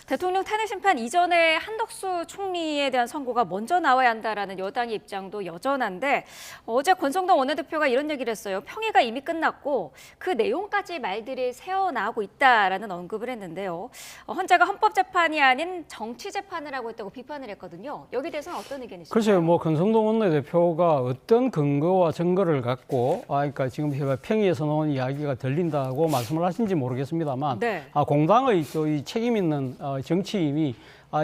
대통령 탄핵 심판 이전에 한덕수 총리에 대한 선고가 먼저 나와야 한다라는 여당의 입장도 여전한데 어제 권성동 원내대표가 이런 얘기를 했어요. 평의가 이미 끝났고 그 내용까지 말들이 새어나오고 있다라는 언급을 했는데요. 헌재가 헌법재판이 아닌 정치재판을 하고 있다고 비판을 했거든요. 여기에 대해서는 어떤 의견이십니까? 글쎄요, 권성동 원내대표가 어떤 근거와 증거를 갖고 그러니까 지금 평의에서 나온 이야기가 들린다고 말씀을 하신지 모르겠습니다만 네. 공당의 이 책임 있는 정치인이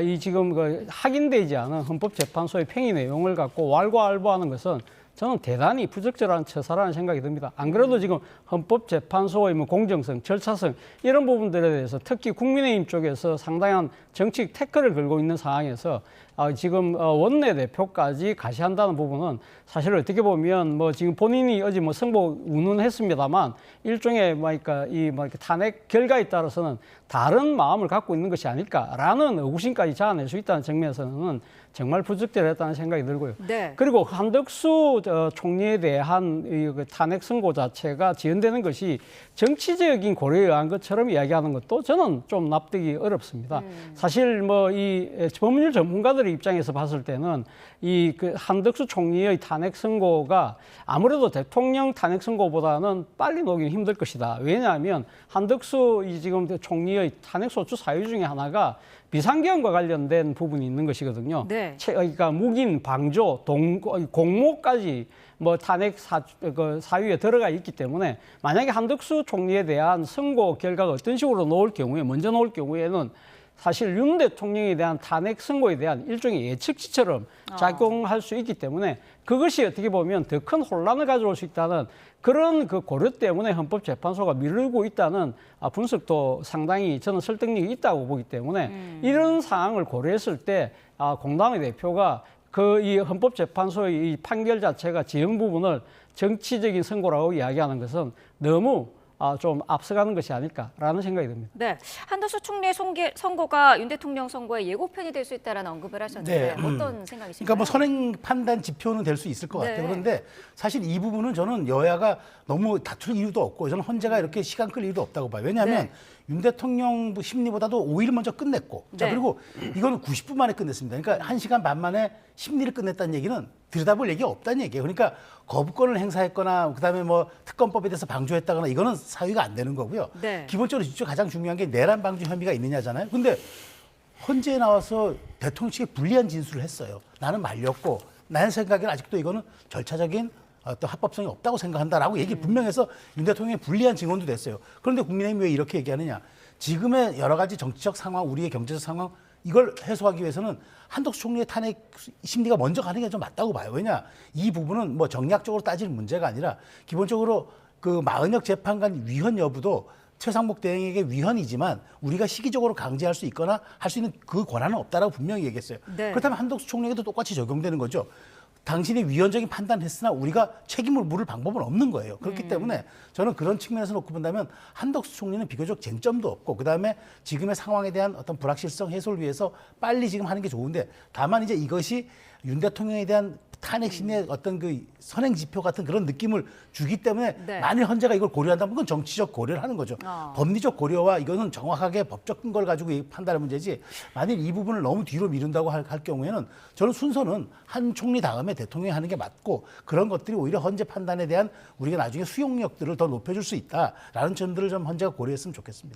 이 지금 확인되지 않은 헌법재판소의 평의 내용을 갖고 왈가왈부하는 것은 저는 대단히 부적절한 처사라는 생각이 듭니다. 안 그래도 지금 헌법재판소의 공정성, 절차성 이런 부분들에 대해서 특히 국민의힘 쪽에서 상당한 정치적 태클을 걸고 있는 상황에서 지금 원내대표까지 가시한다는 부분은 사실 어떻게 보면 지금 본인이 어제 승복 운운했습니다만 일종의 탄핵 결과에 따라서는 다른 마음을 갖고 있는 것이 아닐까라는 의구심까지 자아낼 수 있다는 측면에서는 정말 부적절했다는 생각이 들고요. 네. 그리고 한덕수 총리에 대한 이 탄핵 선고 자체가 지연되는 것이 정치적인 고려에 의한 것처럼 이야기하는 것도 저는 좀 납득이 어렵습니다. 사실 이 법률 전문가들의 입장에서 봤을 때는 이 한덕수 총리의 탄핵 선고가 아무래도 대통령 탄핵 선고보다는 빨리 놓기는 힘들 것이다. 왜냐하면 한덕수 지금 총리의 탄핵 소추 사유 중에 하나가 비상계엄과 관련된 부분이 있는 것이거든요. 네. 그러니까 묵인, 방조, 공모까지 탄핵 사유에 들어가 있기 때문에 만약에 한덕수 총리에 대한 선고 결과가 어떤 식으로 먼저 나올 경우에는 사실 윤 대통령에 대한 탄핵 선고에 대한 일종의 예측치처럼 작용할 수 있기 때문에 그것이 어떻게 보면 더 큰 혼란을 가져올 수 있다는 그런 고려 때문에 헌법재판소가 미루고 있다는 분석도 상당히 저는 설득력이 있다고 보기 때문에 이런 상황을 고려했을 때 공당의 대표가 이 헌법재판소의 이 판결 자체가 지연 부분을 정치적인 선고라고 이야기하는 것은 너무 좀 앞서가는 것이 아닐까라는 생각이 듭니다. 네, 한덕수 총리의 선고가 윤 대통령 선고의 예고편이 될 수 있다라는 언급을 하셨는데 어떤 생각이십니까? 그러니까 선행 판단 지표는 될 수 있을 것 같아요. 그런데 사실 이 부분은 저는 여야가 너무 다툴 이유도 없고 저는 헌재가 이렇게 시간 끌 이유도 없다고 봐요. 왜냐하면 윤 대통령 심리보다도 5일 먼저 끝냈고 자 그리고 이거는 90분 만에 끝냈습니다. 그러니까 1시간 반 만에 심리를 끝냈다는 얘기는 들여다볼 얘기가 없다는 얘기예요. 그러니까 거부권을 행사했거나 그다음에 특검법에 대해서 방조했다거나 이거는 사유가 안 되는 거고요. 네. 기본적으로 진짜 가장 중요한 게 내란 방조 혐의가 있느냐잖아요. 근데 헌재에 나와서 대통령 측에 불리한 진술을 했어요. 나는 말렸고 내 생각에는 아직도 이거는 절차적인 어떤 합법성이 없다고 생각한다라고 얘기를 분명해서 윤 대통령의 불리한 증언도 됐어요. 그런데 국민의힘이 왜 이렇게 얘기하느냐. 지금의 여러 가지 정치적 상황, 우리의 경제적 상황 이걸 해소하기 위해서는 한덕수 총리의 탄핵 심리가 먼저 가는 게 좀 맞다고 봐요. 왜냐? 이 부분은 정략적으로 따지는 문제가 아니라 기본적으로 마은혁 재판관 위헌 여부도 최상목 대행에게 위헌이지만 우리가 시기적으로 강제할 수 있거나 할 수 있는 그 권한은 없다라고 분명히 얘기했어요. 네. 그렇다면 한덕수 총리에게도 똑같이 적용되는 거죠. 당신이 위헌적인 판단을 했으나 우리가 책임을 물을 방법은 없는 거예요. 그렇기 때문에 저는 그런 측면에서 놓고 본다면 한덕수 총리는 비교적 쟁점도 없고 그다음에 지금의 상황에 대한 어떤 불확실성 해소를 위해서 빨리 지금 하는 게 좋은데 다만 이제 이것이 윤 대통령에 대한 탄핵 심리의 어떤 선행 지표 같은 그런 느낌을 주기 때문에 만일 헌재가 이걸 고려한다면 그건 정치적 고려를 하는 거죠. 법리적 고려와 이거는 정확하게 법적 근거를 가지고 판단할 문제지 만일 이 부분을 너무 뒤로 미룬다고 할 경우에는 저는 순서는 한 총리 다음에 대통령이 하는 게 맞고 그런 것들이 오히려 헌재 판단에 대한 우리가 나중에 수용력들을 더 높여줄 수 있다라는 점들을 좀 헌재가 고려했으면 좋겠습니다.